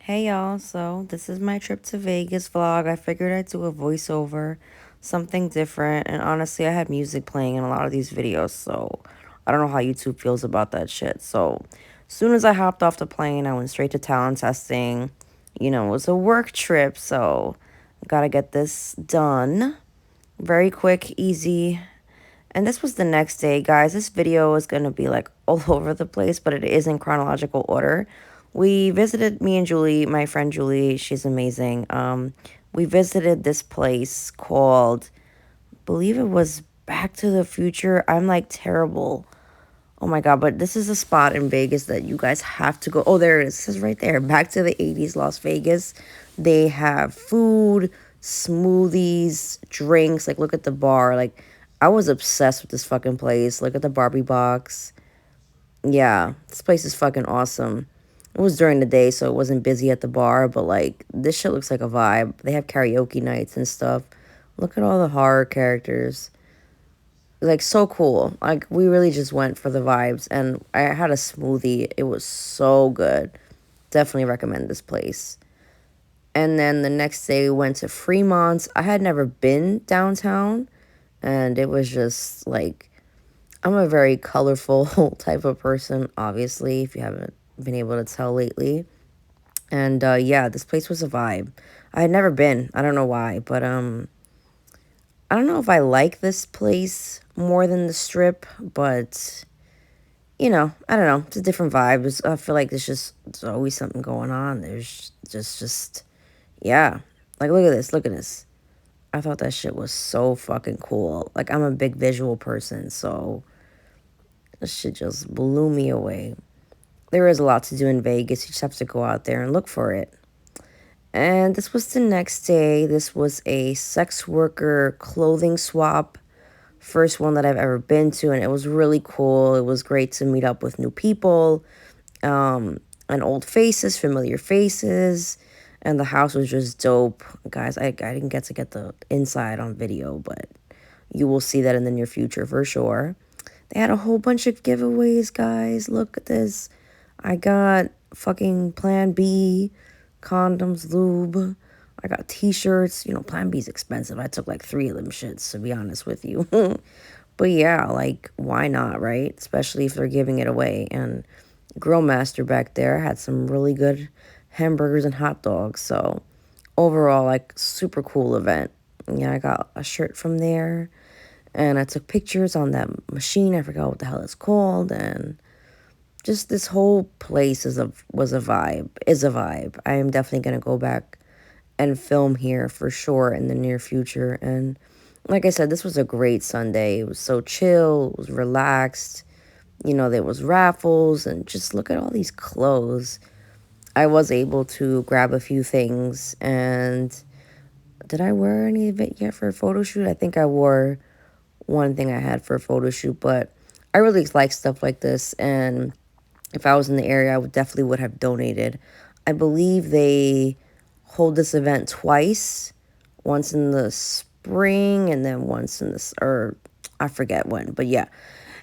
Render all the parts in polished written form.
Hey y'all, so this is my trip to Vegas vlog. I figured I'd do a voiceover, something different, and honestly, I had music playing in a lot of these videos, so I don't know how YouTube feels about that shit. So, as soon as I hopped off the plane, I went straight to talent testing. It was a work trip, so gotta get this done. Very quick, easy. And this was the next day, guys. This video is going to be like all over the place, but it is in chronological order. We visited, me and Julie, my friend Julie, she's amazing. We visited this place called, believe it was Back to the Future. I'm like terrible. Oh my God, but this is a spot in Vegas that you guys have to go. Oh, there it is. It says right there, Back to the 80s Las Vegas. They have food, smoothies, drinks. Like, look at the bar. Like, I was obsessed with this fucking place. Look at the Barbie box. Yeah, this place is fucking awesome. It was during the day, so it wasn't busy at the bar, but like, this shit looks like a vibe. They have karaoke nights and stuff. Look at all the horror characters, like so cool. Like we really just went for the vibes, and I had a smoothie. It was so good. Definitely recommend this place. And then the next day we went to Fremont. I had never been downtown, and it was just like, I'm a very colorful type of person, obviously, if you haven't been able to tell lately. And yeah, this place was a vibe. I had never been. I don't know why, but I don't know if I like this place more than the strip, but I don't know. It's a different vibe. I feel like there's always something going on. There's just, yeah. Like, look at this. Look at this. I thought that shit was so fucking cool. Like, I'm a big visual person, so this shit just blew me away. There is a lot to do in Vegas. You just have to go out there and look for it. And this was the next day. This was a sex worker clothing swap. First one that I've ever been to, and it was really cool. It was great to meet up with new people, and old faces, familiar faces, and the house was just dope. Guys, I didn't get the inside on video, but you will see that in the near future for sure. They had a whole bunch of giveaways, guys. Look at this. I got fucking Plan B, condoms, lube. I got t-shirts. Plan B's expensive. I took like 3 of them shits, to be honest with you. But yeah, like, why not, right? Especially if they're giving it away. And Grill Master back there had some really good hamburgers and hot dogs. So overall, like, super cool event. Yeah, I got a shirt from there. And I took pictures on that machine. I forgot what the hell it's called. And just this whole place was a vibe. Is a vibe. I am definitely going to go back and film here for sure in the near future. And like I said, this was a great Sunday. It was so chill. It was relaxed. There was raffles, and just look at all these clothes. I was able to grab a few things, and did I wear any of it yet for a photo shoot? I think I wore one thing I had for a photo shoot, but I really like stuff like this, and if I was in the area, I would have donated. I believe they hold this event twice, once in the spring and then once in the, or I forget when, but yeah.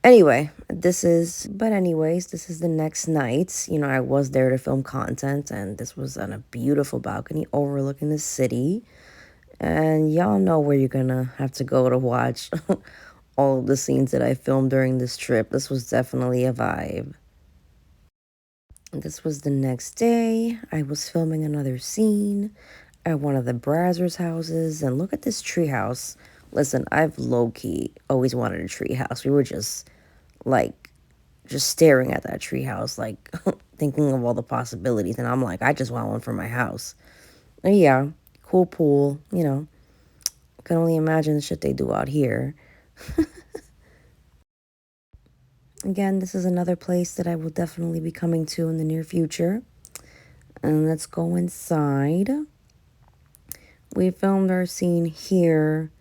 Anyway, this is the next night. I was there to film content, and this was on a beautiful balcony overlooking the city. And y'all know where you're gonna have to go to watch all of the scenes that I filmed during this trip. This was definitely a vibe. This was the next day. I was filming another scene at one of the Brazzers houses, and look at this tree house. Listen, I've low-key always wanted a tree house. We were like just staring at that tree house, like thinking of all the possibilities, and I'm like, I just want one for my house. And yeah, cool pool. Can only imagine the shit they do out here. Again, this is another place that I will definitely be coming to in the near future. And let's go inside. We filmed our scene here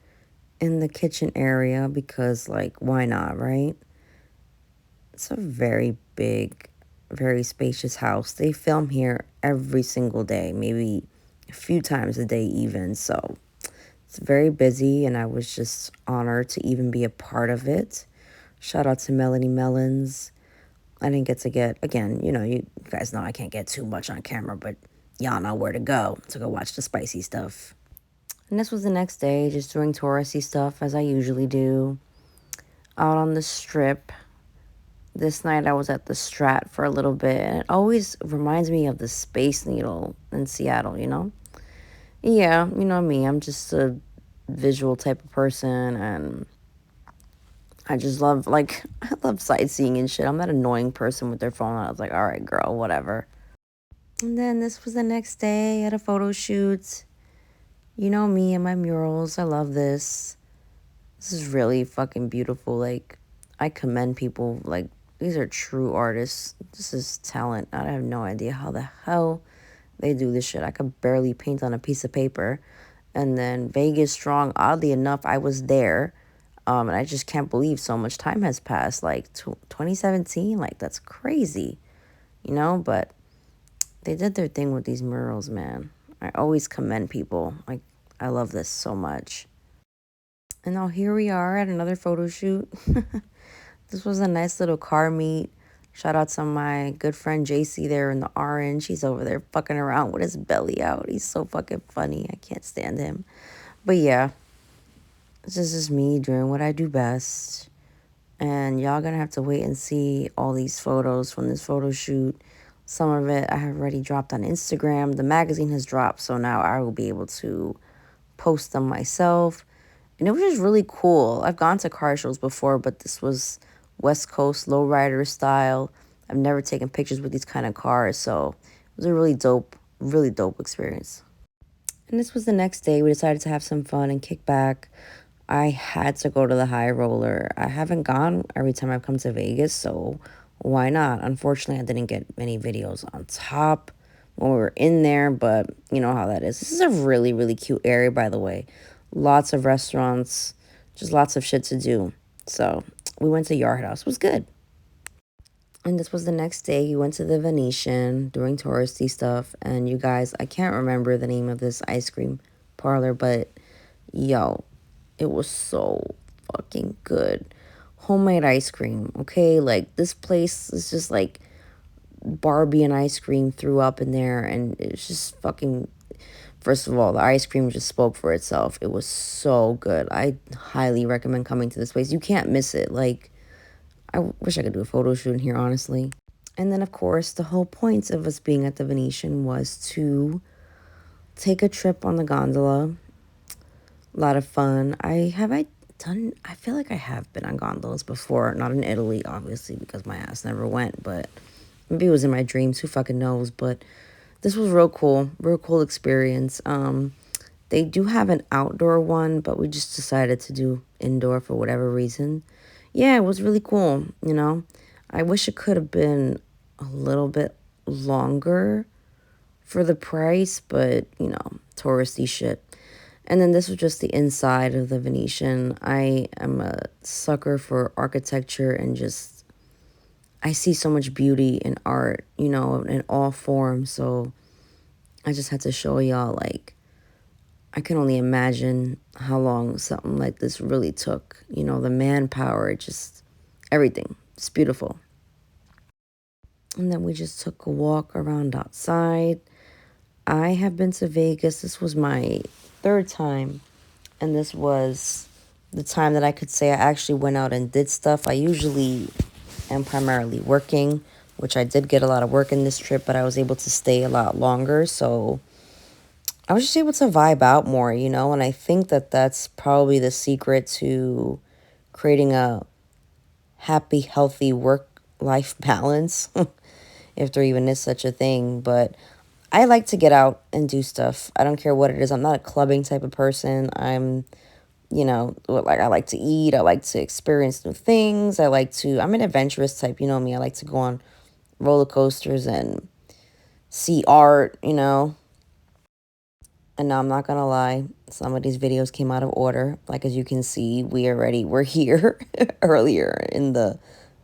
in the kitchen area because, like, why not, right? It's a very big, very spacious house. They film here every single day, maybe a few times a day even. So it's very busy, and I was just honored to even be a part of it. Shout out to Melanie Mellons. I didn't get, again, you guys know I can't get too much on camera, but y'all know where to go watch the spicy stuff. And this was the next day, just doing touristy stuff as I usually do. Out on the strip. This night I was at the Strat for a little bit, and it always reminds me of the Space Needle in Seattle, you know? Yeah, you know me, I'm just a visual type of person, and I just love, like, I love sightseeing and shit. I'm that annoying person with their phone. I was like, all right, girl, whatever. And then this was the next day at a photo shoot. You know me and my murals. I love this. This is really fucking beautiful. Like, I commend people. Like, these are true artists. This is talent. I have no idea how the hell they do this shit. I could barely paint on a piece of paper. And then Vegas Strong, oddly enough, I was there. And I just can't believe so much time has passed. Like, 2017? Like, that's crazy. You know? But they did their thing with these murals, man. I always commend people. Like, I love this so much. And now here we are at another photo shoot. This was a nice little car meet. Shout out to my good friend JC there in the orange. He's over there fucking around with his belly out. He's so fucking funny. I can't stand him. But yeah, this is just me doing what I do best. And y'all gonna have to wait and see all these photos from this photo shoot. Some of it I have already dropped on Instagram. The magazine has dropped, so now I will be able to post them myself. And it was just really cool. I've gone to car shows before, but this was West Coast lowrider style. I've never taken pictures with these kind of cars, so it was a really dope experience. And this was the next day. We decided to have some fun and kick back. I had to go to the high roller. I haven't gone every time I've come to Vegas, so why not? Unfortunately, I didn't get many videos on top when we were in there, but you know how that is. This is a really, really cute area, by the way. Lots of restaurants, just lots of shit to do. So we went to Yard House. It was good. And this was the next day. We went to the Venetian doing touristy stuff. And you guys, I can't remember the name of this ice cream parlor, but yo, it was so fucking good. Homemade ice cream, okay? Like, this place is just like Barbie and ice cream threw up in there, and it's just fucking... First of all, the ice cream just spoke for itself. It was so good. I highly recommend coming to this place. You can't miss it. Like, I wish I could do a photo shoot in here, honestly. And then, of course, the whole point of us being at the Venetian was to take a trip on the gondola. A lot of fun. I feel like I have been on gondolas before. Not in Italy, obviously, because my ass never went. But maybe it was in my dreams. Who fucking knows? But this was real cool experience. They do have an outdoor one, but we just decided to do indoor for whatever reason. Yeah, it was really cool, you know. I wish it could have been a little bit longer for the price, but, you know, touristy shit. And then this was just the inside of the Venetian. I am a sucker for architecture and just, I see so much beauty in art, you know, in all forms. So I just had to show y'all, like, I can only imagine how long something like this really took. You know, the manpower, just everything. It's beautiful. And then we just took a walk around outside. I have been to Vegas. This was my third time. And this was the time that I could say I actually went out and did stuff. I usually am primarily working, which I did get a lot of work in this trip, but I was able to stay a lot longer. So I was just able to vibe out more, you know, and I think that that's probably the secret to creating a happy, healthy work-life balance, if there even is such a thing. But I like to get out and do stuff. I don't care what it is. I'm not a clubbing type of person. I'm, you know, like, I like to eat. I like to experience new things. I'm an adventurous type, you know me. I like to go on roller coasters and see art, you know. And now I'm not gonna lie, some of these videos came out of order. Like, as you can see, we're here earlier in the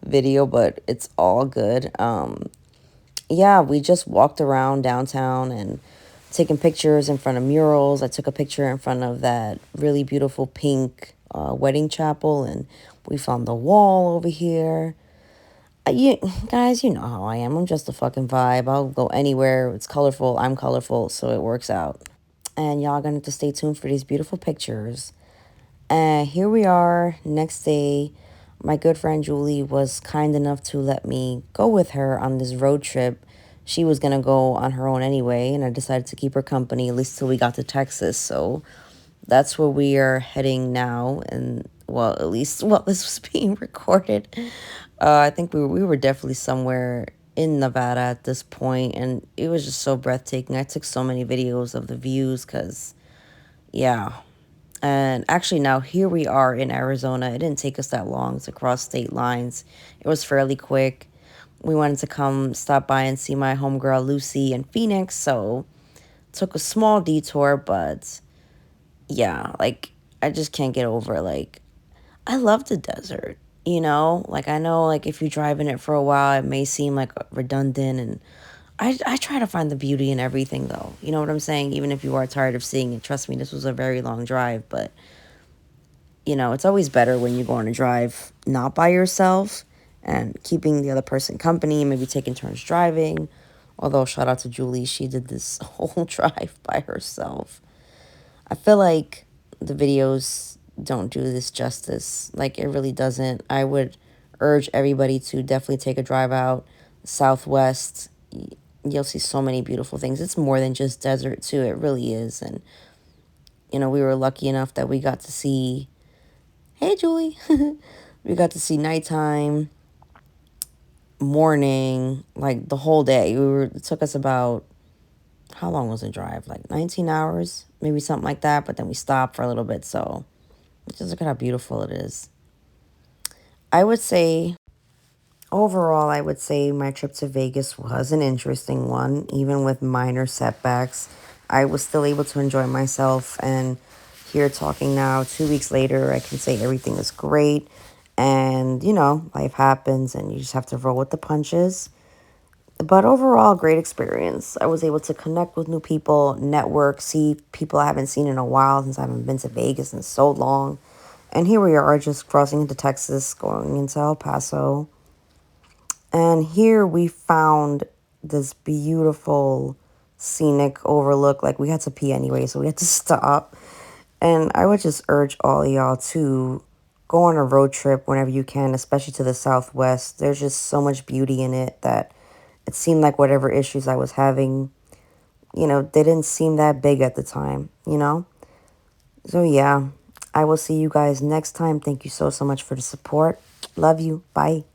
video, but it's all good. Yeah, we just walked around downtown and taking pictures in front of murals. I took a picture in front of that really beautiful pink wedding chapel, and we found the wall over here. You guys, you know how I am. I'm just a fucking vibe. I'll go anywhere. It's colorful. I'm colorful, so it works out. And y'all gonna have to stay tuned for these beautiful pictures. And here we are, next day. My good friend Julie was kind enough to let me go with her on this road trip. She was gonna go on her own anyway, and I decided to keep her company at least till we got to Texas. So that's where we are heading now. And well, at least while this was being recorded, I think we were definitely somewhere in Nevada at this point, and it was just so breathtaking. I took so many videos of the views because, yeah. And actually, now here we are in Arizona. It didn't take us that long to cross state lines. It was fairly quick. We wanted to come stop by and see my homegirl Lucy in Phoenix, so took a small detour, but yeah, like I just can't get over like I love the desert, you know? Like I know like if you drive in it for a while, it may seem like redundant, and I try to find the beauty in everything though. You know what I'm saying? Even if you are tired of seeing it, trust me, this was a very long drive, but you know, it's always better when you go on a drive not by yourself and keeping the other person company, maybe taking turns driving. Although, shout out to Julie, she did this whole drive by herself. I feel like the videos don't do this justice. Like, it really doesn't. I would urge everybody to definitely take a drive out southwest. You'll see so many beautiful things. It's more than just desert, too. It really is. And, you know, we were lucky enough that we got to see. Hey, Julie. We got to see nighttime, morning, like the whole day. It took us about, how long was the drive? Like 19 hours, maybe something like that. But then we stopped for a little bit. So just look at how beautiful it is. I would say, overall, I would say my trip to Vegas was an interesting one, even with minor setbacks. I was still able to enjoy myself, and here talking now, 2 weeks later, I can say everything is great. And, you know, life happens and you just have to roll with the punches. But overall, great experience. I was able to connect with new people, network, see people I haven't seen in a while since I haven't been to Vegas in so long. And here we are, just crossing into Texas, going into El Paso. And here we found this beautiful scenic overlook. Like, we had to pee anyway, so we had to stop. And I would just urge all of y'all to go on a road trip whenever you can, especially to the Southwest. There's just so much beauty in it that it seemed like whatever issues I was having, you know, they didn't seem that big at the time, you know? So, yeah, I will see you guys next time. Thank you so, so much for the support. Love you. Bye.